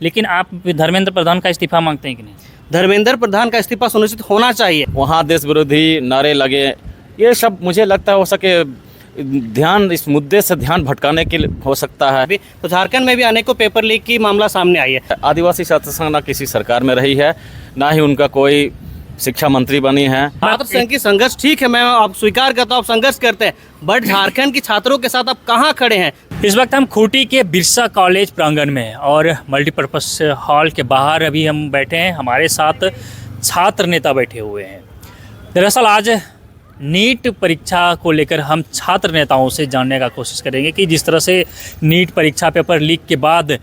लेकिन आप धर्मेंद्र प्रधान का इस्तीफा मांगते हैं कि नहीं? धर्मेंद्र प्रधान का इस्तीफा सुनिश्चित होना चाहिए। वहाँ देश विरोधी नारे लगे, ये सब मुझे लगता है हो सके ध्यान इस मुद्दे से ध्यान भटकाने के लिए हो सकता है। अभी तो झारखंड में भी अनेकों पेपर लीक की मामला सामने आई है। आदिवासी छात्र संघ ना किसी सरकार में रही है, ना ही उनका कोई शिक्षा मंत्री बनी है। छात्र संघ की संघर्ष ठीक है, मैं आप स्वीकार करता हूँ, आप संघर्ष करते हैं, बट झारखंड के छात्रों के साथ आप कहाँ खड़े हैं? इस वक्त हम खूंटी के बिरसा कॉलेज प्रांगण में और मल्टीपर्पस हॉल के बाहर अभी हम बैठे हैं। हमारे साथ छात्र नेता बैठे हुए हैं। दरअसल आज नीट परीक्षा को लेकर हम छात्र नेताओं से जानने का कोशिश करेंगे कि जिस तरह से नीट परीक्षा पेपर लीक के बाद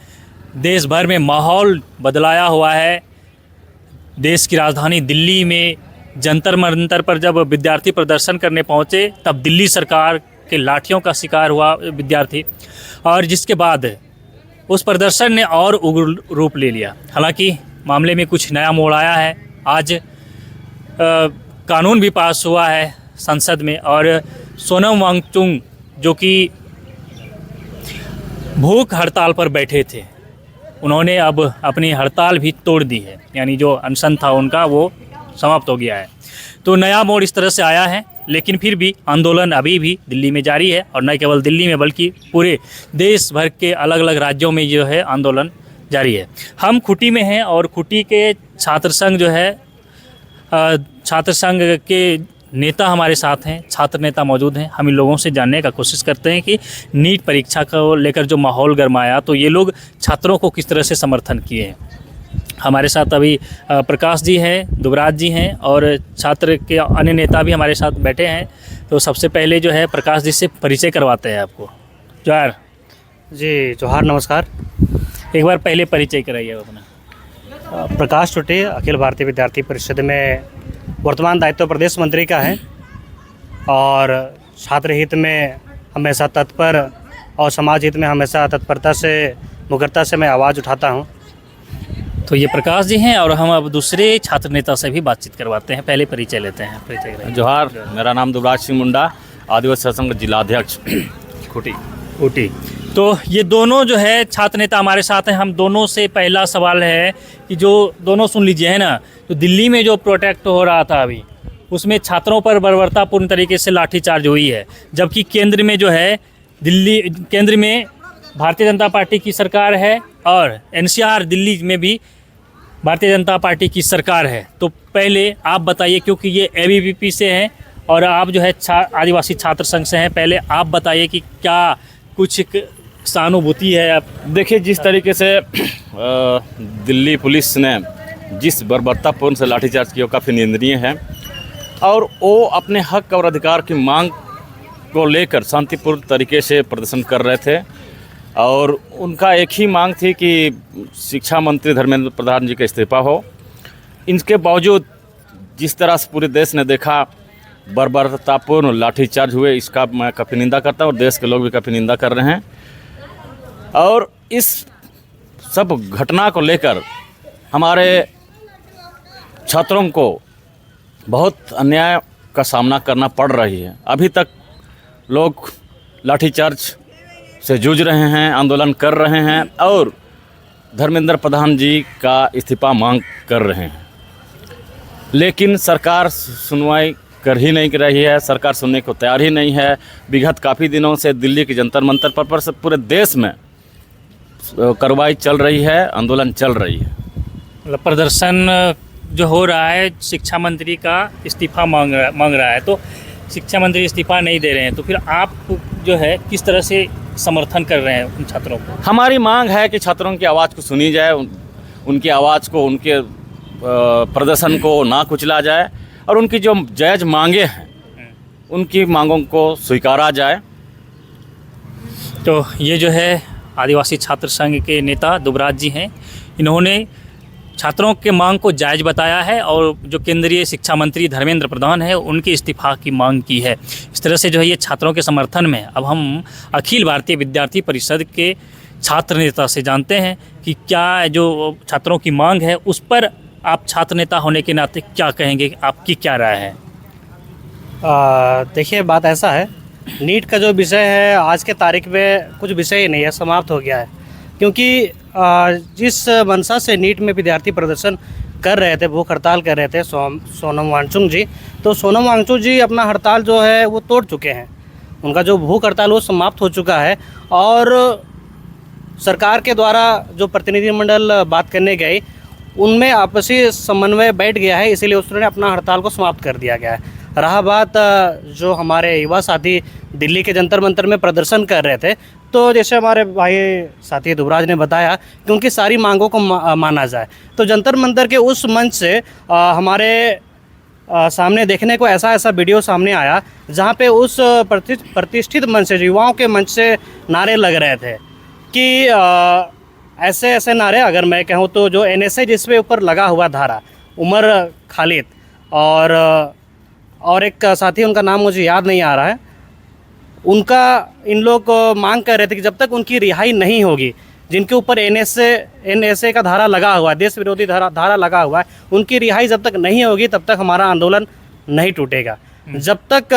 देश भर में माहौल बदलाया हुआ है। देश की राजधानी दिल्ली में जंतर मंतर पर जब विद्यार्थी प्रदर्शन करने पहुंचे, तब दिल्ली सरकार के लाठियों का शिकार हुआ विद्यार्थी, और जिसके बाद उस प्रदर्शन ने और उग्र रूप ले लिया। हालांकि मामले में कुछ नया मोड़ आया है। आज कानून भी पास हुआ है संसद में, और सोनम वांगचुक जो कि भूख हड़ताल पर बैठे थे, उन्होंने अब अपनी हड़ताल भी तोड़ दी है, यानी जो अनशन था उनका वो समाप्त हो गया है। तो नया मोड़ इस तरह से आया है, लेकिन फिर भी आंदोलन अभी भी दिल्ली में जारी है, और न केवल दिल्ली में बल्कि पूरे देश भर के अलग अलग राज्यों में जो है आंदोलन जारी है। हम खूंटी में हैं और खूंटी के छात्र संघ जो है, छात्र संघ के नेता हमारे साथ हैं, छात्र नेता मौजूद हैं। हम इन लोगों से जानने का कोशिश करते हैं कि नीट परीक्षा को लेकर जो माहौल गरमाया, तो ये लोग छात्रों को किस तरह से समर्थन किए हैं। हमारे साथ अभी प्रकाश जी हैं, दुबराज जी हैं, और छात्र के अन्य नेता भी हमारे साथ बैठे हैं। तो सबसे पहले जो है प्रकाश जी से परिचय करवाते हैं आपको। जोहार जी, जोहार, नमस्कार। एक बार पहले परिचय कराइए अपना। प्रकाश टुटे अखिल भारतीय विद्यार्थी परिषद में वर्तमान दायित्व प्रदेश मंत्री का है, और छात्र हित में हमेशा तत्पर और समाज हित में हमेशा तत्परता से मुखरता से मैं आवाज़ उठाता हूँ। तो ये प्रकाश जी हैं, और हम अब दूसरे छात्र नेता से भी बातचीत करवाते हैं। पहले परिचय लेते हैं। परिचय कराइए। जोहार, मेरा नाम दुबराज सिंह मुंडा, आदिवासी संघ जिलाध्यक्ष खूंटी। तो ये दोनों जो है छात्र नेता हमारे साथ हैं। हम दोनों से पहला सवाल है कि जो दोनों सुन लीजिए, है ना, तो दिल्ली में जो प्रोटेस्ट हो रहा था अभी, उसमें छात्रों पर बर्बरतापूर्ण तरीके से लाठीचार्ज हुई है, जबकि केंद्र में जो है केंद्र में भारतीय जनता पार्टी की सरकार है, और एनसीआर दिल्ली में भी भारतीय जनता पार्टी की सरकार है। तो पहले आप बताइए, क्योंकि ये एबीवीपी से हैं और आप जो है आदिवासी छात्र संघ से हैं, पहले आप बताइए कि क्या कुछ सहानुभूति है आप? देखिए, जिस तरीके से दिल्ली पुलिस ने जिस बर्बरतापूर्ण से लाठीचार्ज किया, वो काफ़ी निंदनीय है, और वो अपने हक और अधिकार की मांग को लेकर शांतिपूर्ण तरीके से प्रदर्शन कर रहे थे, और उनका एक ही मांग थी कि शिक्षा मंत्री धर्मेंद्र प्रधान जी का इस्तीफा हो। इनके बावजूद जिस तरह से पूरे देश ने देखा बर्बरतापूर्ण लाठीचार्ज हुए, इसका मैं काफ़ी निंदा करता हूँ, और देश के लोग भी काफ़ी निंदा कर रहे हैं। और इस सब घटना को लेकर हमारे छात्रों को बहुत अन्याय का सामना करना पड़ रही है। अभी तक लोग लाठीचार्ज से जूझ रहे हैं, आंदोलन कर रहे हैं, और धर्मेंद्र प्रधान जी का इस्तीफा मांग कर रहे हैं, लेकिन सरकार सुनवाई कर ही नहीं रही है। सरकार सुनने को तैयार ही नहीं है। विगत काफ़ी दिनों से दिल्ली के जंतर मंतर पर से पूरे देश में कार्रवाई चल रही है, आंदोलन चल रही है। मतलब प्रदर्शन जो हो रहा है, शिक्षा मंत्री का इस्तीफा मांग रहा है, तो शिक्षा मंत्री इस्तीफा नहीं दे रहे हैं, तो फिर आप जो है किस तरह से समर्थन कर रहे हैं उन छात्रों को? हमारी मांग है कि छात्रों की आवाज़ को सुनी जाए, उनकी आवाज़ को, उनके प्रदर्शन को ना कुचला जाए, और उनकी जो जायज़ मांगे हैं उनकी मांगों को स्वीकारा जाए। तो ये जो है आदिवासी छात्र संघ के नेता दुबराज जी हैं। इन्होंने छात्रों के मांग को जायज़ बताया है, और जो केंद्रीय शिक्षा मंत्री धर्मेंद्र प्रधान है उनके इस्तीफा की मांग की है। इस तरह से जो है ये छात्रों के समर्थन में अब हम अखिल भारतीय विद्यार्थी परिषद के छात्र नेता से जानते हैं कि क्या जो छात्रों की मांग है उस पर आप छात्र नेता होने के नाते क्या कहेंगे, आपकी क्या राय है? देखिए, बात ऐसा है, नीट का जो विषय है आज के तारीख में कुछ विषय ही नहीं है, समाप्त हो गया है। क्योंकि जिस मंशा से नीट में विद्यार्थी प्रदर्शन कर रहे थे, भूख हड़ताल कर रहे थे सोनम वांगचुक जी, तो सोनम वांगचुक जी अपना हड़ताल जो है वो तोड़ चुके हैं। उनका जो भूख हड़ताल वो समाप्त हो चुका है और सरकार के द्वारा जो प्रतिनिधिमंडल बात करने गए उनमें आपसी समन्वय बैठ गया है, इसीलिए उन्होंने अपना हड़ताल को समाप्त कर दिया गया है। रहा बात जो हमारे युवा साथी दिल्ली के जंतर मंतर में प्रदर्शन कर रहे थे, तो जैसे हमारे भाई साथी दुबराज ने बताया कि उनकी सारी मांगों को माना जाए, तो जंतर मंतर के उस मंच से हमारे सामने देखने को ऐसा वीडियो सामने आया जहां पे उस प्रतिष्ठित मंच से, युवाओं के मंच से नारे लग रहे थे कि ऐसे नारे, अगर मैं कहूँ तो जो NSA जिसपे ऊपर लगा हुआ धारा, उमर खालिद और एक साथी, उनका नाम मुझे याद नहीं आ रहा है, उनका इन लोग मांग कर रहे थे कि जब तक उनकी रिहाई नहीं होगी, जिनके ऊपर NSA का धारा लगा हुआ है, देश विरोधी धारा लगा हुआ है, उनकी रिहाई जब तक नहीं होगी तब तक हमारा आंदोलन नहीं टूटेगा। जब तक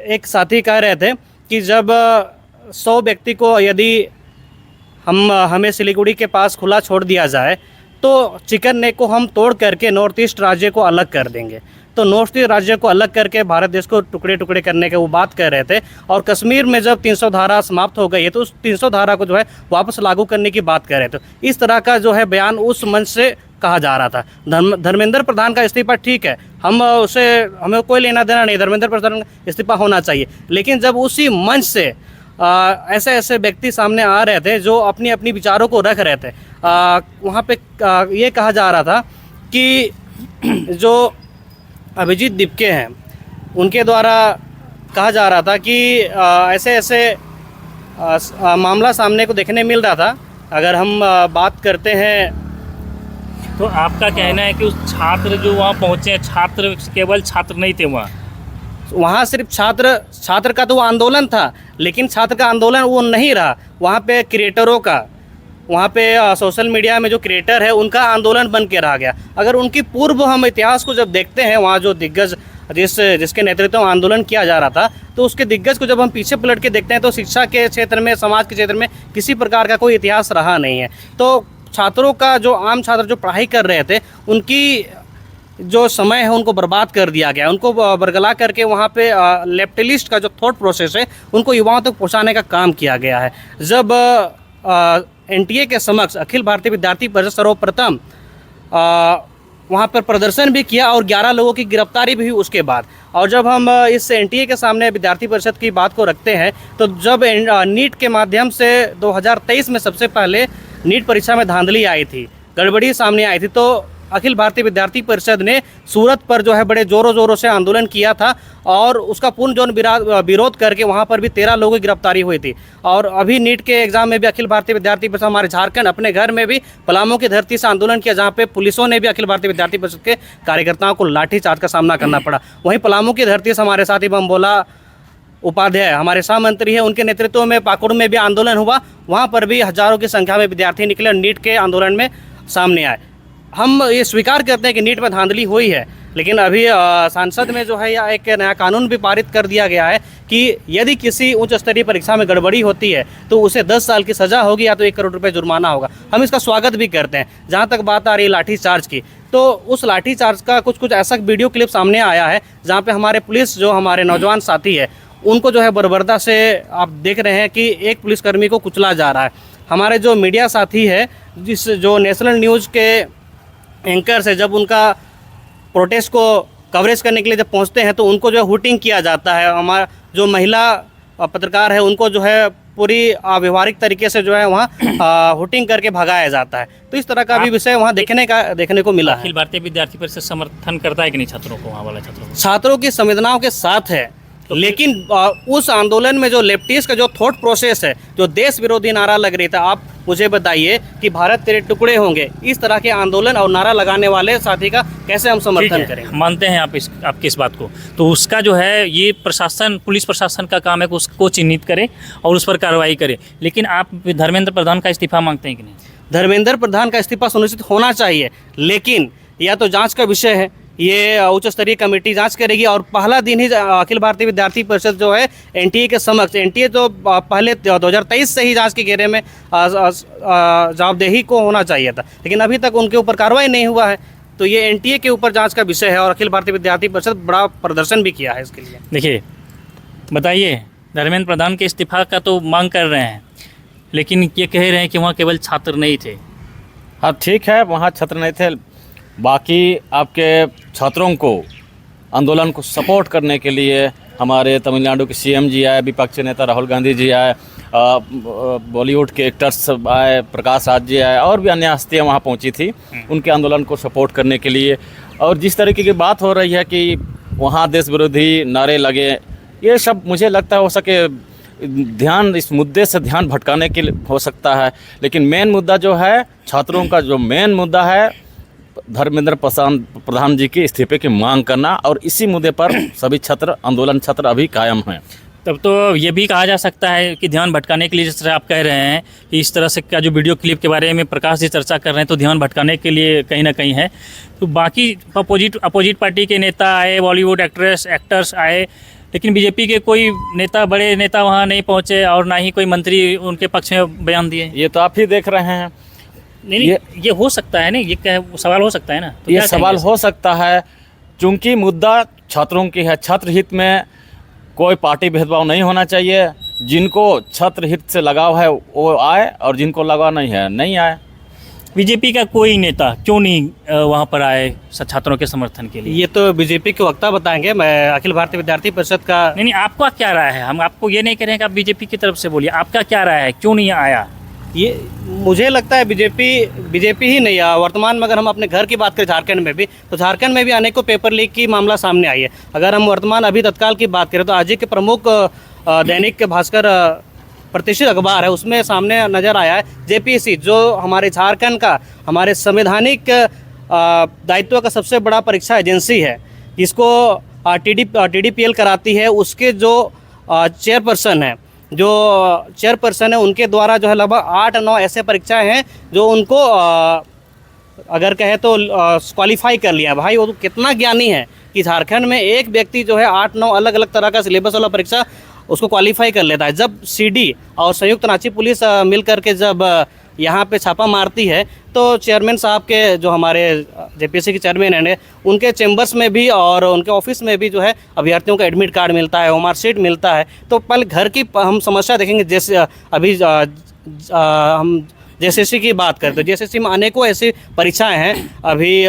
एक साथी कह रहे थे कि जब 100 व्यक्ति को यदि हमें सिलीगुड़ी के पास खुला छोड़ दिया जाए तो चिकन नेक को हम तोड़ करके नॉर्थ ईस्ट राज्य को अलग कर देंगे। तो नॉर्थ ईस्ट राज्य को अलग करके भारत देश को टुकड़े टुकड़े करने के वो बात कर रहे थे। और कश्मीर में जब 300 धारा समाप्त हो गई है तो उस 300 धारा को जो है वापस लागू करने की बात कर रहे थे। इस तरह का जो है बयान उस मंच से कहा जा रहा था। धर्मेंद्र प्रधान का इस्तीफा ठीक है, हमें कोई लेना देना नहीं, धर्मेंद्र प्रधान का इस्तीफा होना चाहिए, लेकिन जब उसी मंच से ऐसे व्यक्ति सामने आ रहे थे जो अपनी अपनी विचारों को रख रहे थे, वहाँ पे ये कहा जा रहा था कि जो अभिजीत दीपके हैं उनके द्वारा कहा जा रहा था कि ऐसे मामला सामने को देखने मिल रहा था। अगर हम बात करते हैं तो आपका कहना है कि उस छात्र जो वहाँ पहुँचे, छात्र केवल छात्र नहीं थे, वहाँ सिर्फ छात्र का तो वो आंदोलन था, लेकिन छात्र का आंदोलन वो नहीं रहा। वहाँ पे क्रिएटरों का, वहाँ पे सोशल मीडिया में जो क्रिएटर है उनका आंदोलन बन के रह गया। अगर उनकी पूर्व हम इतिहास को जब देखते हैं, वहाँ जो दिग्गज जिसके नेतृत्व में आंदोलन किया जा रहा था, तो उसके दिग्गज को जब हम पीछे पलट के देखते हैं तो शिक्षा के क्षेत्र में, समाज के क्षेत्र में किसी प्रकार का कोई इतिहास रहा नहीं है। तो छात्रों का, जो आम छात्र जो पढ़ाई कर रहे थे, उनकी जो समय है उनको बर्बाद कर दिया गया। उनको बरगला करके वहाँ पे लेफ्टिस्ट का जो थॉट प्रोसेस है उनको युवाओं तक पहुँचाने का काम किया गया है। जब NTA के समक्ष अखिल भारतीय विद्यार्थी परिषद सर्वप्रथम वहाँ पर प्रदर्शन भी किया और 11 लोगों की गिरफ्तारी भी हुई उसके बाद। और जब हम इस NTA के सामने विद्यार्थी परिषद की बात को रखते हैं, तो जब नीट के माध्यम से 2023 में सबसे पहले नीट परीक्षा में धांधली आई थी, गड़बड़ी सामने आई थी, तो अखिल भारतीय विद्यार्थी परिषद ने सूरत पर जो है बड़े ज़ोरों से आंदोलन किया था और उसका पूर्ण जौन विरोध करके वहाँ पर भी 13 लोगों की गिरफ्तारी हुई थी। और अभी नीट के एग्ज़ाम में भी अखिल भारतीय विद्यार्थी परिषद, हमारे झारखंड अपने घर में भी पलामू की धरती से आंदोलन किया, जहाँ पे पुलिसों ने भी अखिल भारतीय विद्यार्थी परिषद के कार्यकर्ताओं को लाठीचार्ज का सामना करना पड़ा। वहीं पलामू की धरती से हमारे साथी बमभोला उपाध्याय, हमारे सह मंत्री हैं, उनके नेतृत्व में पाकुड़ में भी आंदोलन हुआ, वहाँ पर भी हज़ारों की संख्या में विद्यार्थी निकले और नीट के आंदोलन में सामने आए। हम ये स्वीकार करते हैं कि नीट में धांधली हुई है, लेकिन अभी संसद में जो है या एक नया कानून भी पारित कर दिया गया है कि यदि किसी उच्च स्तरीय परीक्षा में गड़बड़ी होती है तो उसे 10 साल की सज़ा होगी या तो 1 करोड़ रुपए जुर्माना होगा। हम इसका स्वागत भी करते हैं। जहाँ तक बात आ रही है लाठीचार्ज की, तो उस लाठीचार्ज का कुछ ऐसा वीडियो क्लिप सामने आया है जहाँ पर हमारे पुलिस, जो हमारे नौजवान साथी है, उनको जो है बर्बरता से आप देख रहे हैं कि एक पुलिसकर्मी को कुचला जा रहा है। हमारे जो मीडिया साथी है, जो नेशनल न्यूज़ के एंकर से जब उनका प्रोटेस्ट को कवरेज करने के लिए जब पहुंचते हैं तो उनको जो है हुटिंग किया जाता है। हमारा जो महिला पत्रकार है उनको जो है पूरी व्यवहारिक तरीके से जो है वहाँ हुटिंग करके भगाया जाता है। तो इस तरह का भी विषय वहाँ देखने को मिला है। अखिल भारतीय विद्यार्थी परिषद समर्थन करता है कि नहीं छात्रों को, वहाँ वाला छात्रों को? छात्रों की संवेदनाओं के साथ है, लेकिन उस आंदोलन में जो लेफ्टिस्ट का जो थॉट प्रोसेस है, जो देश विरोधी नारा लग रही था, आप मुझे बताइए कि भारत तेरे टुकड़े होंगे, इस तरह के आंदोलन और नारा लगाने वाले साथी का कैसे हम समर्थन करेंगे? मानते हैं आपकी इस बात को, तो उसका जो है ये प्रशासन, पुलिस प्रशासन का काम है कि उसको चिन्हित करे और उस पर कार्रवाई करे। लेकिन आप धर्मेंद्र प्रधान का इस्तीफा मांगते हैं कि नहीं? धर्मेंद्र प्रधान का इस्तीफा सुनिश्चित होना चाहिए, लेकिन या तो जांच का विषय है ये उच्च स्तरीय कमेटी जांच करेगी और पहला दिन ही अखिल भारतीय विद्यार्थी परिषद जो है एनटीए के समक्ष, एनटीए तो पहले 2023 से ही जांच के घेरे में जवाबदेही को होना चाहिए था, लेकिन अभी तक उनके ऊपर कार्रवाई नहीं हुआ है। तो ये एनटीए के ऊपर जांच का विषय है और अखिल भारतीय विद्यार्थी परिषद बड़ा प्रदर्शन भी किया है इसके लिए। देखिए, बताइए, धर्मेंद्र प्रधान के इस्तीफा का तो मांग कर रहे हैं, लेकिन ये कह रहे हैं कि वहाँ केवल छात्र नहीं थे। हाँ ठीक है, वहाँ छात्र नहीं थे, बाकी आपके छात्रों को आंदोलन को सपोर्ट करने के लिए हमारे तमिलनाडु के सीएम जी आए, विपक्षी नेता राहुल गांधी जी आए, बॉलीवुड के एक्टर्स आए, प्रकाश राज जी आए, और भी अन्य हस्तियाँ वहाँ पहुँची थी उनके आंदोलन को सपोर्ट करने के लिए। और जिस तरीके की बात हो रही है कि वहाँ देश विरोधी नारे लगे, ये सब मुझे लगता है हो सके ध्यान इस मुद्दे से ध्यान भटकाने के लिए हो सकता है, लेकिन मेन मुद्दा जो है छात्रों का, जो मेन मुद्दा है धर्मेंद्र प्रधान जी के इस्तीफे की मांग करना, और इसी मुद्दे पर सभी छात्र, आंदोलन छात्र अभी कायम हैं। तब तो ये भी कहा जा सकता है कि ध्यान भटकाने के लिए, जिस तरह आप कह रहे हैं कि इस तरह से का जो वीडियो क्लिप के बारे में प्रकाश जी चर्चा कर रहे हैं, तो ध्यान भटकाने के लिए कहीं ना कहीं है। तो बाकी अपोजिट पार्टी के नेता आए, बॉलीवुड एक्टर्स आए, लेकिन बीजेपी के कोई नेता, बड़े नेता वहाँ नहीं पहुँचे और ना ही कोई मंत्री उनके पक्ष में बयान दिए। ये तो आप ही देख रहे हैं। नहीं, ये हो सकता है ना, ये क्या सवाल हो सकता है ना, तो ये सवाल हो सकता है, चूंकि मुद्दा छात्रों की है। छात्र हित में कोई पार्टी भेदभाव नहीं होना चाहिए। जिनको छात्र हित से लगाव है वो आए, और जिनको लगाव नहीं है नहीं आए। बीजेपी का कोई नेता क्यों नहीं वहाँ पर आए छात्रों के समर्थन के लिए? ये तो बीजेपी के वक्ता बताएंगे। मैं अखिल भारतीय विद्यार्थी परिषद का नहीं, आपका क्या राय है? हम आपको ये नहीं कह रहे हैं कि आप बीजेपी की तरफ से बोलिए, आपका क्या राय है, क्यों नहीं आया? ये मुझे लगता है बीजेपी ही नहीं है वर्तमान में। अगर हम अपने घर की बात करें झारखंड में भी, तो झारखंड में भी अनेकों पेपर लीक की मामला सामने आई है। अगर हम वर्तमान अभी तत्काल की बात करें तो आज के प्रमुख दैनिक भास्कर प्रतिष्ठित अखबार है, उसमें सामने नज़र आया है जेपीएससी, जो हमारे झारखंड का, हमारे संवैधानिक दायित्व का सबसे बड़ा परीक्षा एजेंसी है, जिसको TDPL कराती है। उसके जो चेयरपर्सन है उनके द्वारा जो है लगभग 8-9 ऐसे परीक्षाएं हैं जो उनको अगर कहे तो क्वालिफाई कर लिया। भाई वो तो कितना ज्ञानी है कि झारखंड में एक व्यक्ति जो है 8-9 अलग अलग तरह का सिलेबस वाला परीक्षा उसको क्वालिफाई कर लेता है। जब सीडी और संयुक्त रांची पुलिस मिल करके जब यहाँ पे छापा मारती है, तो चेयरमैन साहब के, जो हमारे जेपीएससी के चेयरमैन हैं, उनके चैम्बर्स में भी और उनके ऑफिस में भी जो है अभ्यर्थियों का एडमिट कार्ड मिलता है, मार्कशीट मिलता है। तो पहले घर की हम समस्या देखेंगे। जैसे अभी हम जेएसएससी की बात करें तो जेएसएससी में अनेकों ऐसी परीक्षाएं हैं। अभी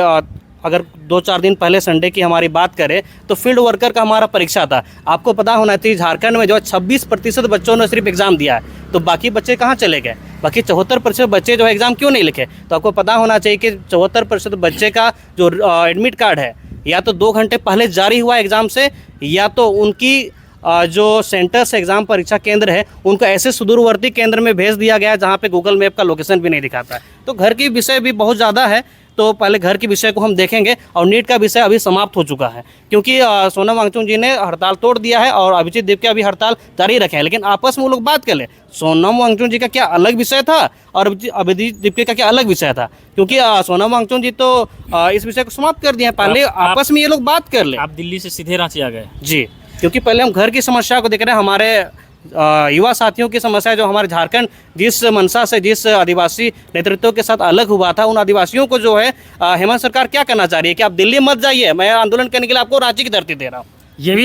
अगर 2-4 दिन पहले संडे की हमारी बात करें तो फील्ड वर्कर का हमारा परीक्षा था। आपको पता होना चाहिए झारखंड में जो 26% बच्चों ने सिर्फ एग्ज़ाम दिया है, तो बाकी बच्चे कहाँ चले गए? बाकी 74% बच्चे जो है एग्ज़ाम क्यों नहीं लिखे? तो आपको पता होना चाहिए कि 74% बच्चे का जो एडमिट कार्ड है, या तो 2 घंटे पहले जारी हुआ एग्ज़ाम से, या तो उनकी जो सेंटर्स एग्ज़ाम परीक्षा केंद्र है उनको ऐसे सुदूरवर्ती केंद्र में भेज दिया गया है जहाँ पे गूगल मैप का लोकेशन भी नहीं दिखाता है। तो घर की विषय भी बहुत ज़्यादा है, तो पहले घर के विषय को हम देखेंगे। और नीट का विषय अभी समाप्त हो चुका है, क्योंकि सोनम वांगचुक जी ने हड़ताल तोड़ दिया है और अभिजीत दीपके भी हड़ताल जारी रखे हैं। लेकिन आपस में वो लोग बात कर ले, सोनम वांगचुक जी का क्या अलग विषय था और अभिजीत दीपके का क्या अलग विषय था, क्योंकि सोनम वांगचुक जी तो इस विषय को समाप्त कर दिया है। पहले आपस में ये लोग बात कर ले। आप दिल्ली से सीधे रांची आ गए? जी, क्योंकि पहले हम घर की समस्या को देख रहे हैं। हमारे युवा साथियों की समस्या, जो हमारे झारखंड जिस मंशा से, जिस आदिवासी नेतृत्व के साथ अलग हुआ था, उन आदिवासियों को जो है हेमंत सरकार क्या करना चाह रही है कि आप दिल्ली मत जाइए, मैं आंदोलन करने के लिए आपको रांची की धरती दे रहा हूँ। ये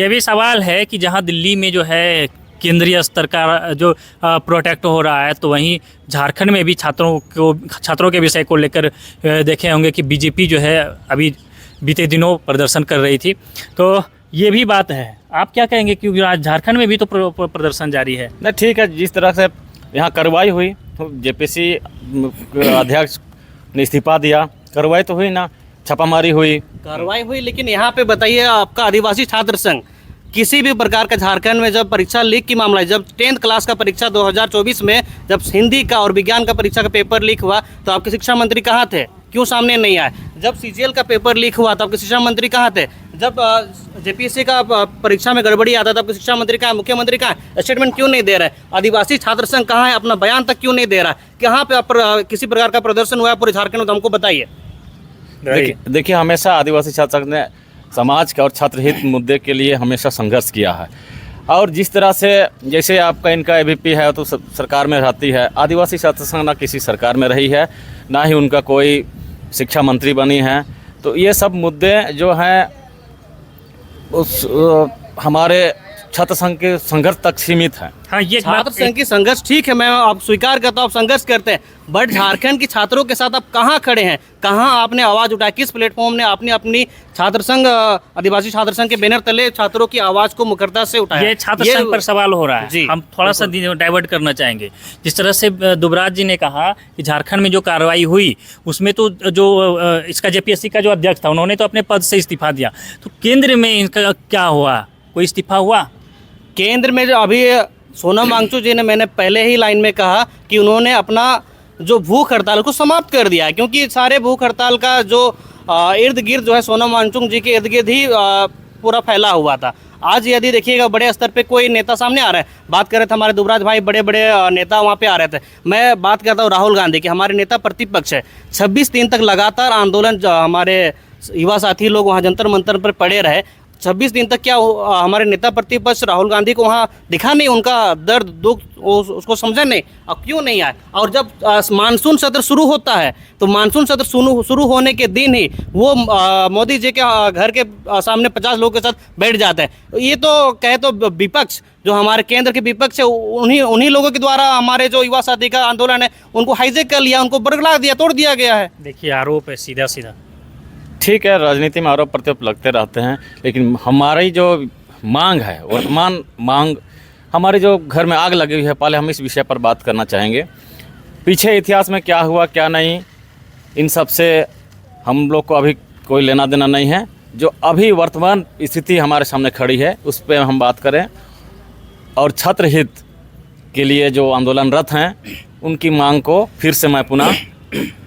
भी सवाल है कि जहाँ दिल्ली में जो है केंद्रीय स्तर का जो प्रोटेक्ट हो रहा है, तो वहीं झारखंड में भी छात्रों के विषय को लेकर देखे होंगे कि बीजेपी जो है अभी बीते दिनों प्रदर्शन कर रही थी। तो ये भी बात है, आप क्या कहेंगे? क्योंकि आज झारखंड में भी तो प्रदर्शन जारी है। नहीं ठीक है, जिस तरह से यहाँ कार्रवाई हुई तो जेपीएससी अध्यक्ष ने इस्तीफा दिया, कार्रवाई तो हुई ना, छापामारी हुई, कार्रवाई हुई। लेकिन यहाँ पे बताइए, आपका आदिवासी छात्र संघ किसी भी प्रकार का झारखंड में जब परीक्षा लीक की मामला है, जब 10th क्लास का परीक्षा 2024 में जब हिंदी का और विज्ञान का परीक्षा का पेपर लीक हुआ, तो आपके शिक्षा मंत्री कहाँ थे? क्यों सामने नहीं आए? जब सीजीएल का पेपर लीक हुआ तो आपके शिक्षा मंत्री कहाँ थे? जब जेपीएससी का परीक्षा में गड़बड़ी आता था, आपके शिक्षा मंत्री कहाँ, मुख्यमंत्री कहाँ? स्टेटमेंट क्यों नहीं दे रहे? आदिवासी छात्र संघ कहाँ है? अपना बयान तक क्यों नहीं दे रहा? कहाँ पे किसी प्रकार का प्रदर्शन हुआ है पूरे झारखंड में? तो हमको बताइए। देखिए हमेशा आदिवासी छात्र संघ ने समाज के और छात्र हित मुद्दे के लिए हमेशा संघर्ष किया है। और जिस तरह से जैसे आपका इनका एबीपी है तो सरकार में रहती है, आदिवासी छात्र संघ ना किसी सरकार में रही है, ना ही उनका कोई शिक्षा मंत्री बनी है। तो ये सब मुद्दे जो हैं उस हमारे छात्र संघ के संघर्ष तक सीमित है। हाँ, ये छात्र संघ की संघर्ष ठीक है, मैं आप स्वीकार करता हूँ, आप संघर्ष करते हैं, बट झारखंड के छात्रों के साथ आप कहाँ खड़े हैं, कहाँ आपने आवाज़ उठाई, किस प्लेटफॉर्म ने आपने अपनी छात्र संघ आदिवासी छात्र संघ के बैनर तले छात्रों की आवाज़ को मुखरता से उठाया? ये छात्र संघ पर सवाल हो रहा है। जी, हम थोड़ा सा डाइवर्ट करना चाहेंगे। जिस तरह से दुबराज जी ने कहा कि झारखंड में जो कार्रवाई हुई उसमें तो जो इसका जेपीएससी का जो अध्यक्ष था उन्होंने तो अपने पद से इस्तीफा दिया, तो केंद्र में इनका क्या हुआ, कोई इस्तीफा हुआ? केंद्र में जो अभी सोनम वांगचुक जी ने, मैंने पहले ही लाइन में कहा कि उन्होंने अपना जो भूख हड़ताल को समाप्त कर दिया है, क्योंकि सारे भूख हड़ताल का जो इर्द गिर्द जो है सोनम वांगचुक जी के इर्द गिर्द ही पूरा फैला हुआ था। आज यदि देखिएगा बड़े स्तर पे कोई नेता सामने आ रहा है, बात कर रहे थे हमारे दुबराज भाई, बड़े बड़े नेता वहाँ पे आ रहे थे, मैं बात करता हूँ राहुल गांधी की, हमारे नेता प्रतिपक्ष है, 26 दिन तक लगातार आंदोलन, हमारे युवा साथी लोग वहाँ जंतर मंतर पर पड़े रहे, 26 दिन तक क्या हमारे नेता प्रतिपक्ष राहुल गांधी को वहाँ दिखा नहीं, उनका दर्द दुख उसको समझा नहीं, अब क्यों नहीं आए? और जब मानसून सत्र शुरू होता है तो मानसून सत्र शुरू होने के दिन ही वो मोदी जी के घर के सामने 50 लोगों के साथ बैठ जाते हैं। ये तो कहे तो विपक्ष, जो हमारे केंद्र के विपक्ष है, उन्हीं लोगों के द्वारा हमारे जो युवा साथी का आंदोलन है उनको हाईजेक कर लिया, उनको बरगला दिया, तोड़ दिया गया है। देखिए आरोप है सीधा सीधा। ठीक है, राजनीति में आरोप प्रत्यारोप लगते रहते हैं, लेकिन हमारी जो मांग है, वर्तमान मांग, हमारे जो घर में आग लगी हुई है, पहले हम इस विषय पर बात करना चाहेंगे। पीछे इतिहास में क्या हुआ क्या नहीं, इन सब से हम लोग को अभी कोई लेना देना नहीं है। जो अभी वर्तमान स्थिति हमारे सामने खड़ी है उस पर हम बात करें, और छात्र हित के लिए जो आंदोलनरत हैं उनकी मांग को फिर से मैं पुनः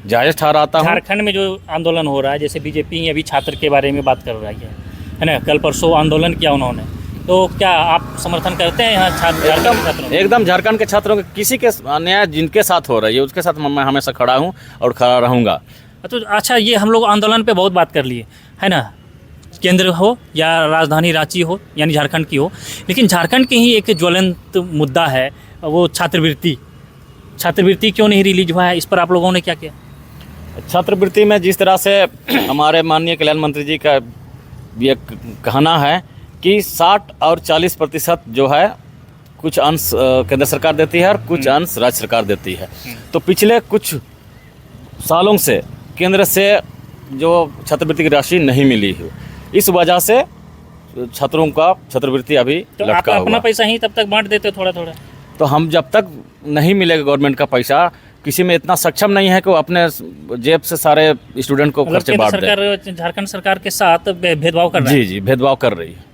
जायज़ ठहराता हूँ। झारखंड में जो आंदोलन हो रहा है, जैसे बीजेपी अभी छात्र के बारे में बात कर रही है ना, कल परसों आंदोलन किया उन्होंने, तो क्या आप समर्थन करते हैं यहाँ छात्रों? एकदम झारखंड के छात्रों के किसी के अन्याय जिनके साथ हो रही है उसके साथ मैं हमेशा खड़ा हूँ और खड़ा रहूँगा। तो अच्छा, ये हम लोग आंदोलन पे बहुत बात कर लिए है ना, केंद्र हो या राजधानी रांची हो यानी झारखंड की हो, लेकिन झारखंड की ही एक ज्वलंत मुद्दा है वो छात्रवृत्ति क्यों नहीं रिलीज हुआ है, इस पर आप लोगों ने क्या किया? छात्रवृत्ति में जिस तरह से हमारे माननीय कल्याण मंत्री जी का ये कहना है कि 60 और 40% जो है कुछ अंश केंद्र सरकार देती है और कुछ अंश राज्य सरकार देती है। तो पिछले कुछ सालों से केंद्र से जो छात्रवृत्ति की राशि नहीं मिली है, इस वजह से छात्रों का छात्रवृत्ति अभी तो लटका आप हुआ। अपना पैसा ही तब तक बांट देते थोड़ा थोड़ा? तो हम जब तक नहीं मिलेगा गवर्नमेंट का पैसा, किसी में इतना सक्षम नहीं है कि वो अपने जेब से सारे स्टूडेंट को खर्चे बांट दे। सरकार झारखंड सरकार के साथ भेदभाव कर रहा है। जी, भेदभाव कर रही है।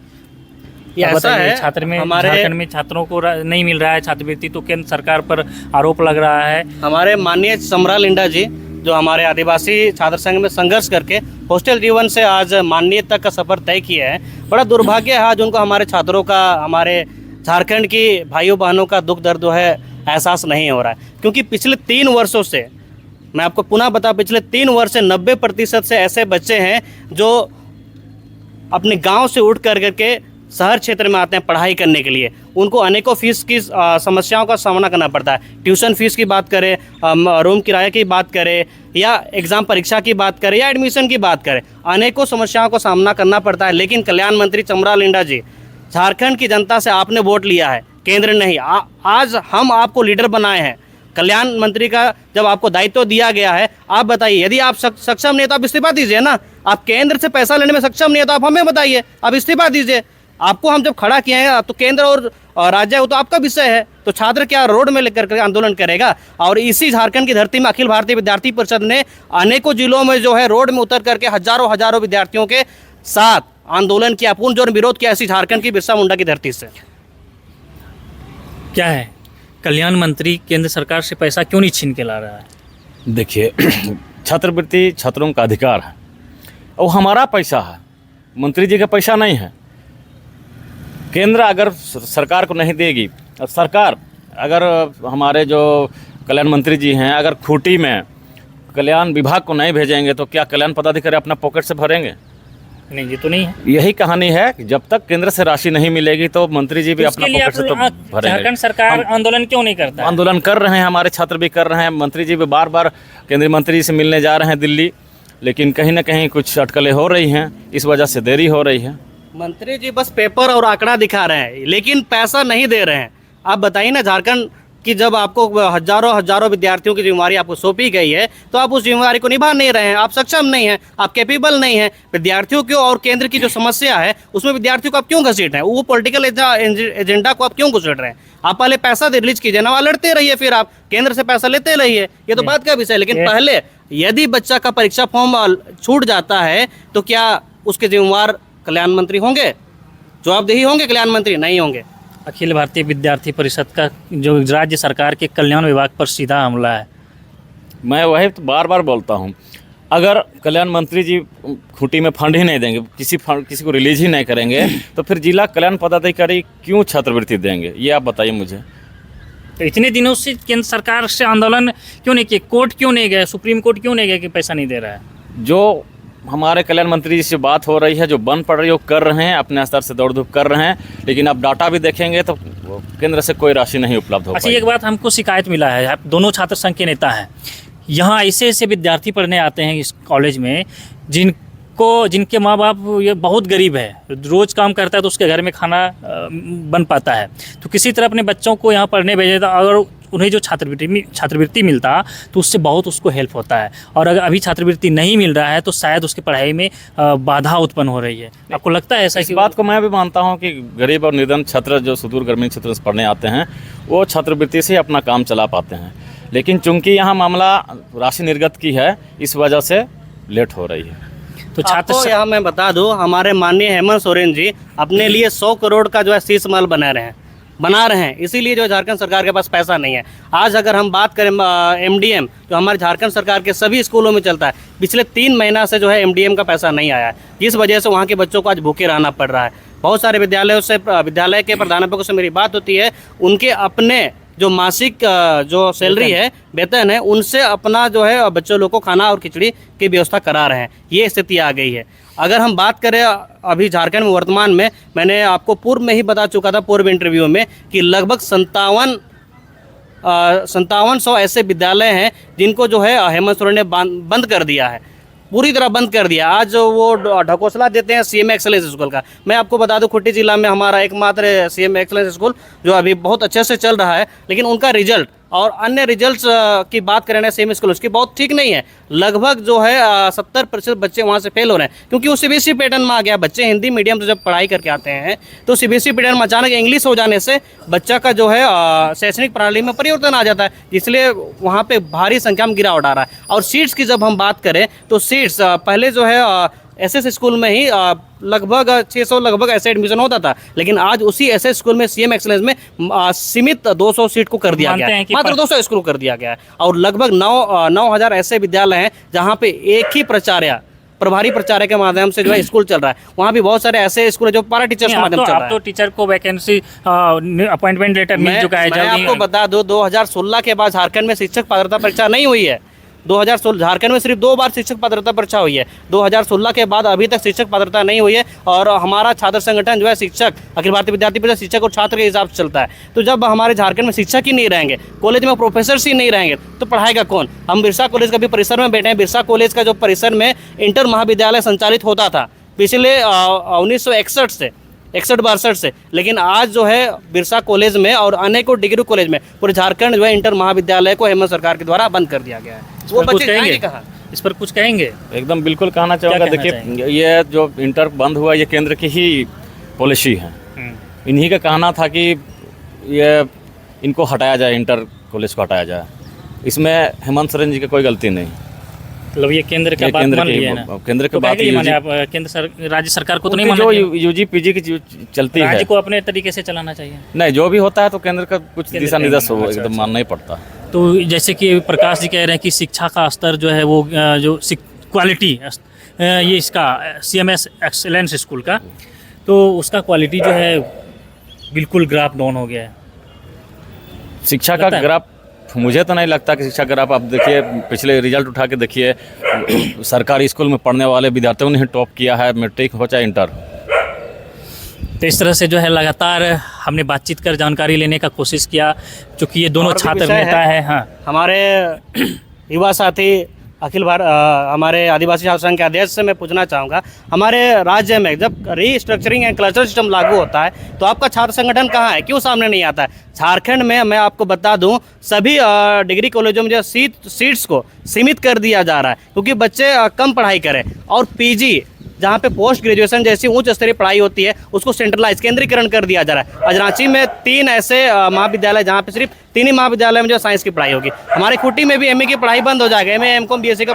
ये ऐसा है, छात्र में हमारे झारखंड में छात्रों को नहीं मिल रहा है छात्रवृत्ति, तो केंद्र सरकार पर आरोप लग रहा है। हमारे माननीय समरा लिंडा जी, जो हमारे आदिवासी छात्र संघ में संघर्ष करके हॉस्टल जीवन से आज माननीय तक का सफर तय किया है, बड़ा दुर्भाग्य है आज उनको हमारे छात्रों का, हमारे झारखंड की भाइयों बहनों का दुख दर्द जो है एहसास नहीं हो रहा है। क्योंकि पिछले 3 वर्षों से, मैं आपको पुनः बता, पिछले 3 वर्ष से 90% से ऐसे बच्चे हैं जो अपने गांव से उठ करके शहर क्षेत्र में आते हैं पढ़ाई करने के लिए। उनको अनेकों फीस की समस्याओं का सामना करना पड़ता है। ट्यूशन फीस की बात करें, रूम किराए की बात करें, या एग्ज़ाम परीक्षा की बात करें, या एडमिशन की बात करें, अनेकों समस्याओं का सामना करना पड़ता है। लेकिन कल्याण मंत्री चमरा लिंडा जी, झारखंड की जनता से आपने वोट लिया है, केंद्र नहीं। आज हम आपको लीडर बनाए हैं। कल्याण मंत्री का जब आपको दायित्व दिया गया है, आप बताइए, यदि आप सक्षम नहीं है तो आप इस्तीफा दीजिए ना। आप केंद्र से पैसा लेने में सक्षम नहीं है तो आप हमें बताइए, आप इस्तीफा दीजिए। आपको हम जब खड़ा किए हैं तो केंद्र और राज्य वो तो आपका विषय है, तो छात्र क्या रोड में लेकर आंदोलन करेगा? और इसी झारखंड की धरती में अखिल भारतीय विद्यार्थी परिषद ने अनेकों जिलों में जो है रोड में उतर करके हजारों विद्यार्थियों के साथ आंदोलन किया, पूर्ण जोर विरोध किया इसी झारखंड की बिरसा मुंडा की धरती से। क्या है, कल्याण मंत्री केंद्र सरकार से पैसा क्यों नहीं छीन के ला रहा है? देखिए, छात्रवृत्ति छात्रों का अधिकार है और हमारा पैसा है, मंत्री जी का पैसा नहीं है। केंद्र अगर सरकार को नहीं देगी, और सरकार अगर हमारे जो कल्याण मंत्री जी हैं अगर खूंटी में कल्याण विभाग को नहीं भेजेंगे तो क्या कल्याण पदाधिकारी अपना पॉकेट से भरेंगे? नहीं, ये तो नहीं है। यही कहानी है कि जब तक केंद्र से राशि नहीं मिलेगी तो मंत्री जी भी अपना उसके लिए पॉकेट से तो भरेंगे। झारखंड सरकार आंदोलन क्यों नहीं करता है? आंदोलन कर रहे हैं, हमारे छात्र भी कर रहे हैं, मंत्री जी भी बार बार केंद्रीय मंत्री जी से मिलने जा रहे हैं दिल्ली, लेकिन कहीं ना कहीं कुछ अटकलें हो रही हैं, इस वजह से देरी हो रही है। मंत्री जी बस पेपर और आंकड़ा दिखा रहे हैं लेकिन पैसा नहीं दे रहे हैं। आप बताइए ना, झारखंड कि जब आपको हजारों विद्यार्थियों की जिम्मेवारी आपको सौंपी गई है तो आप उस जिम्मेवारी को निभा नहीं रहे हैं, आप सक्षम नहीं हैं, आप कैपेबल नहीं हैं। विद्यार्थियों की और केंद्र की जो समस्या है उसमें विद्यार्थियों को आप क्यों घसीट रहे हैं? वो पॉलिटिकल एजेंडा को आप क्यों घसीट रहे हैं? आप पहले पैसा रिलीज कीजिए ना, वहाँ लड़ते रहिए, फिर आप केंद्र से पैसा लेते रहिए, ये तो बात का विषय है। लेकिन पहले यदि बच्चा का परीक्षा फॉर्म छूट जाता है तो क्या उसके जिम्मेवार कल्याण मंत्री होंगे? जवाबदेही होंगे कल्याण मंत्री? नहीं होंगे। अखिल भारतीय विद्यार्थी परिषद का जो राज्य सरकार के कल्याण विभाग पर सीधा हमला है। मैं वही तो बार बार बोलता हूँ, अगर कल्याण मंत्री जी खूंटी में फंड ही नहीं देंगे, किसी को रिलीज ही नहीं करेंगे तो फिर जिला कल्याण पदाधिकारी क्यों छात्रवृत्ति देंगे? ये आप बताइए मुझे। तो इतने दिनों से केंद्र सरकार से आंदोलन क्यों नहीं किए? कोर्ट क्यों नहीं गए? सुप्रीम कोर्ट क्यों नहीं गए कि पैसा नहीं दे रहा है? जो हमारे कल्याण मंत्री जी से बात हो रही है, जो बन पड़ रही है वो कर रहे हैं, अपने स्तर से दौड़ धूप कर रहे हैं, लेकिन अब डाटा भी देखेंगे तो केंद्र से कोई राशि नहीं उपलब्ध हो अच्छा, पाई। एक बात हमको शिकायत मिला है, आप दोनों छात्र संघ के नेता हैं, यहाँ ऐसे ऐसे विद्यार्थी पढ़ने आते हैं इस कॉलेज में जिनके माँ बाप ये बहुत गरीब है, रोज़ काम करता है तो उसके घर में खाना बन पाता है, तो किसी तरह अपने बच्चों को यहाँ पढ़ने भेजे था और उन्हें जो छात्रवृत्ति मिलता तो उससे बहुत उसको हेल्प होता है। और अगर अभी छात्रवृत्ति नहीं मिल रहा है तो शायद उसकी पढ़ाई में बाधा उत्पन्न हो रही है। आपको लगता है ऐसा? इस बात को मैं भी मानता हूँ कि गरीब और निर्धन छात्र जो सुदूर ग्रामीण क्षेत्र से पढ़ने आते हैं वो छात्रवृत्ति से अपना काम चला पाते हैं, लेकिन चूंकि यहाँ मामला राशि निर्गत की है इस वजह से लेट हो रही है। तो छात्र यहाँ मैं बता दूं, हमारे माननीय हेमंत सोरेन जी अपने लिए 100 करोड़ का जो है शीश महल बना रहे हैं, इसीलिए जो झारखंड सरकार के पास पैसा नहीं है। आज अगर हम बात करें MDM जो हमारे झारखंड सरकार के सभी स्कूलों में चलता है, पिछले 3 महीना से जो है MDM का पैसा नहीं आया है, जिस वजह से वहाँ के बच्चों को आज भूखे रहना पड़ रहा है। बहुत सारे विद्यालय के प्रधानाध्यापकों से मेरी बात होती है, उनके अपने जो मासिक जो सैलरी है, वेतन है, उनसे अपना जो है बच्चों लोग को खाना और खिचड़ी की व्यवस्था करा रहे हैं। ये स्थिति आ गई है। अगर हम बात करें अभी झारखंड में वर्तमान में, मैंने आपको पूर्व में ही बता चुका था पूर्व इंटरव्यू में कि लगभग 5700 ऐसे विद्यालय हैं जिनको जो है हेमंत सोरेन ने बंद कर दिया है, पूरी तरह बंद कर दिया। आज वो ढकोसला देते हैं CM एक्सेलेंस स्कूल का। मैं आपको बता दूं, खूंटी जिला में हमारा एकमात्र CM एक्सेलेंस स्कूल जो अभी बहुत अच्छे से चल रहा है, लेकिन उनका रिजल्ट और अन्य रिजल्ट्स की बात करें ना CM स्कूल उसकी बहुत ठीक नहीं है। लगभग जो है 70% बच्चे वहाँ से फेल हो रहे हैं, क्योंकि वो CBSE पैटर्न में आ गया। बच्चे हिंदी मीडियम से जब पढ़ाई करके आते हैं तो CBSE पैटर्न में अचानक इंग्लिश हो जाने से बच्चा का जो है शैक्षणिक प्रणाली में परिवर्तन आ जाता है, इसलिए वहाँ पे भारी संख्या में गिरावट आ रहा है। और सीट्स की जब हम बात करें तो सीट्स पहले जो है SS स्कूल में ही लगभग 600 लगभग ऐसे एडमिशन होता था, लेकिन आज उसी SS स्कूल में CM एक्सेलेंस में सीमित 200 सीट को कर दिया गया है, मात्र 200 स्कूल कर दिया गया है। और लगभग 9,000 ऐसे विद्यालय हैं जहाँ पे एक ही प्रभारी प्राचार्य के माध्यम से जो है स्कूल चल रहा है। वहाँ भी बहुत सारे ऐसे स्कूल है जो पारा टीचर्स के माध्यम से चल रहा है। तो टीचर को वैकेंसी अपॉइंटमेंट लेटर मिल चुका है। मैं आपको बता दूं, 2016 के बाद झारखंड में शिक्षक पात्रता परीक्षा नहीं हुई है। 2016 झारखंड में सिर्फ 2 बार शिक्षक पात्रता परीक्षा हुई है। 2016 के बाद अभी तक शिक्षक पात्रता नहीं हुई है। और हमारा छात्र संगठन जो है शिक्षक, अखिल भारतीय विद्यार्थी परिषद शिक्षक और छात्र के हिसाब से चलता है। तो जब हमारे झारखंड में शिक्षक ही नहीं रहेंगे, कॉलेज में प्रोफेसर्स ही नहीं रहेंगे, तो पढ़ाएगा कौन? हम बिरसा कॉलेज का भी परिसर में बैठे हैं। बिरसा कॉलेज का जो परिसर में इंटर महाविद्यालय संचालित होता था पिछले 1961 से 61-62 से, लेकिन आज जो है बिरसा कॉलेज में और अनेकों डिग्री कॉलेज में पूरे झारखंड जो है इंटर महाविद्यालय को हेमंत सरकार के द्वारा बंद कर दिया गया है। वो बच्चे जाएंगे कहाँ? इस पर कुछ कहेंगे? एकदम बिल्कुल कहना चाहूँगा। देखिए, ये जो इंटर बंद हुआ ये केंद्र की ही पॉलिसी है। इन्हीं का कहना था कि ये इनको हटाया जाए, इंटर कॉलेज को हटाया जाए। इसमें हेमंत सोरेन जी की कोई गलती नहीं। मतलब ये केंद्र का बात मान लिया ना? केंद्र की बात माने आप राज्य सरकार को तो नहीं जो मानते? UG PG की चलती है, राज्य को अपने तरीके से चलाना चाहिए। नहीं, जो भी होता है तो केंद्र का कुछ दिशा निर्देश एकदम मानना ही पड़ता है। तो जैसे कि प्रकाश जी कह रहे हैं कि शिक्षा का स्तर जो है वो जो क्वालिटी ये इसका CMS एक्सेलेंस स्कूल का, तो उसका क्वालिटी जो है बिल्कुल ग्राफ डाउन हो गया है। शिक्षा का ग्राफ मुझे तो नहीं लगता कि शिक्षा अगर आप देखिए पिछले रिजल्ट उठा के देखिए, सरकारी स्कूल में पढ़ने वाले विद्यार्थियों ने ही टॉप किया है, मैट्रिक हो चाहे इंटर। तो इस तरह से जो है लगातार हमने बातचीत कर जानकारी लेने का कोशिश किया, क्योंकि ये दोनों और भी छात्र विषय नेता है। है। हाँ, हमारे युवा साथी हमारे आदिवासी छात्र संघ के अध्यक्ष से मैं पूछना चाहूँगा, हमारे राज्य में जब रीस्ट्रक्चरिंग एंड क्लस्टर सिस्टम लागू होता है तो आपका छात्र संगठन कहाँ है, क्यों सामने नहीं आता है? झारखंड में मैं आपको बता दूं, सभी डिग्री कॉलेजों में जो सीट्स को सीमित कर दिया जा रहा है, क्योंकि बच्चे कम पढ़ाई करें, और पीजी जहाँ पे पोस्ट ग्रेजुएशन जैसी उच्च स्तरीय पढ़ाई होती है उसको सेंट्रलाइज केंद्रीकरण कर दिया जा रहा है। आज रांची में 3 ऐसे महाविद्यालय जहाँ पे सिर्फ 3 ही महाविद्यालय में जो साइंस की पढ़ाई होगी। हमारे खूंटी में भी एमए की पढ़ाई बंद हो जाएगा, एमए एमकॉम बीएससी का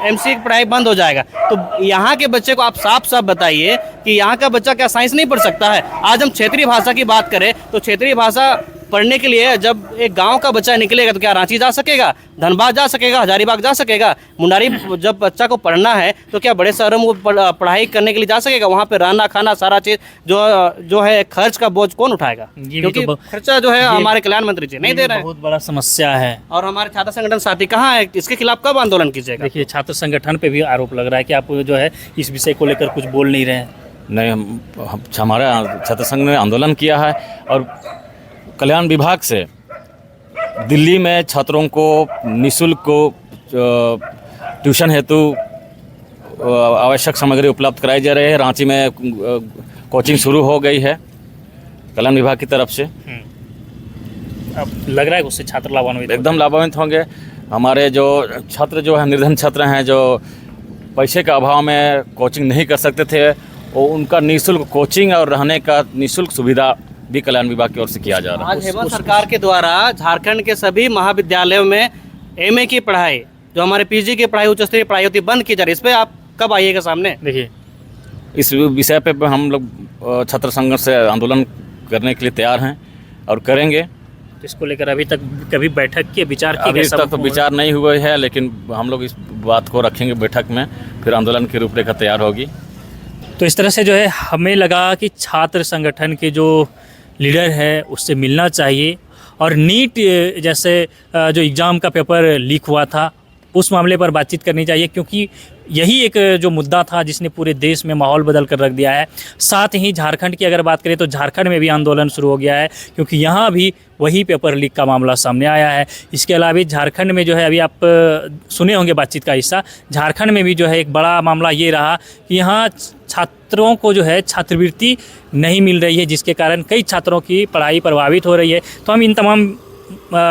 एमसी की पढ़ाई बंद हो जाएगा। तो यहाँ के बच्चे को आप साफ साफ बताइए कि यहाँ का बच्चा क्या साइंस नहीं पढ़ सकता है? आज हम क्षेत्रीय भाषा की बात करें तो क्षेत्रीय भाषा पढ़ने के लिए जब एक गांव का बच्चा निकलेगा तो क्या रांची जा सकेगा, धनबाद जा सकेगा, हजारीबाग जा सकेगा? मुंडारी जब बच्चा को पढ़ना है तो क्या बड़े शहरों में पढ़ाई करने के लिए जा सकेगा? वहाँ पे रहना खाना सारा चीज़ जो है खर्च का बोझ कौन उठाएगा? क्योंकि खर्चा जो है हमारे कल्याण मंत्री जी नहीं दे रहे हैं। बहुत बड़ा समस्या है। और हमारे छात्र संगठन साथी कहाँ है? इसके खिलाफ कब आंदोलन कीजिएगा? देखिए, छात्र संगठन पे भी आरोप लग रहा है कि आप जो है इस विषय को लेकर कुछ बोल नहीं रहे हैं। नहीं, हमारा छात्र संघ ने आंदोलन किया है और कल्याण विभाग से दिल्ली में छात्रों को निःशुल्क ट्यूशन हेतु आवश्यक सामग्री उपलब्ध कराई जा रही है। रांची में कोचिंग शुरू हो गई है कल्याण विभाग की तरफ से। अब लग रहा है उससे छात्र लाभान्वित एकदम लाभान्वित होंगे। हमारे जो छात्र जो है निर्धन छात्र हैं, जो पैसे के अभाव में कोचिंग नहीं कर सकते थे, वो उनका निःशुल्क कोचिंग और रहने का निःशुल्क सुविधा भी कल्याण विभाग की ओर से किया जा रहा है। आज हेमंत सरकार के द्वारा झारखंड के सभी महाविद्यालयों में एमए की पढ़ाई, जो हमारे पीजी की पढ़ाई, उच्च स्तरीय पढ़ाई होती है, बंद की जा रही है। इस पर आप कब आइएगा सामने? देखिए, इस विषय पे हम लोग छात्र संघ से आंदोलन करने के लिए तैयार हैं और करेंगे। इसको लेकर अभी तक कभी बैठक के विचार अभी तक तो विचार नहीं हुए है, लेकिन हम लोग इस बात को रखेंगे बैठक में, फिर आंदोलन की रूपरेखा तैयार होगी। तो इस तरह से जो है हमें लगा कि छात्र संगठन के जो लीडर है उससे मिलना चाहिए, और नीट जैसे जो एग्ज़ाम का पेपर लीक हुआ था उस मामले पर बातचीत करनी चाहिए, क्योंकि यही एक जो मुद्दा था जिसने पूरे देश में माहौल बदल कर रख दिया है। साथ ही झारखंड की अगर बात करें तो झारखंड में भी आंदोलन शुरू हो गया है, क्योंकि यहाँ भी वही पेपर लीक का मामला सामने आया है। इसके अलावा झारखंड में जो है, अभी आप सुने होंगे बातचीत का हिस्सा, झारखंड में भी जो है एक बड़ा मामला ये रहा कि यहाँ छात्रों को जो है छात्रवृत्ति नहीं मिल रही है, जिसके कारण कई छात्रों की पढ़ाई प्रभावित हो रही है। तो हम इन तमाम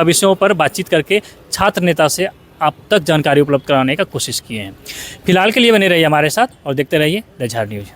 विषयों पर बातचीत करके छात्र नेता से आप तक जानकारी उपलब्ध कराने का कोशिश किए हैं। फिलहाल के लिए बने रहिए हमारे साथ और देखते रहिए द झार न्यूज़।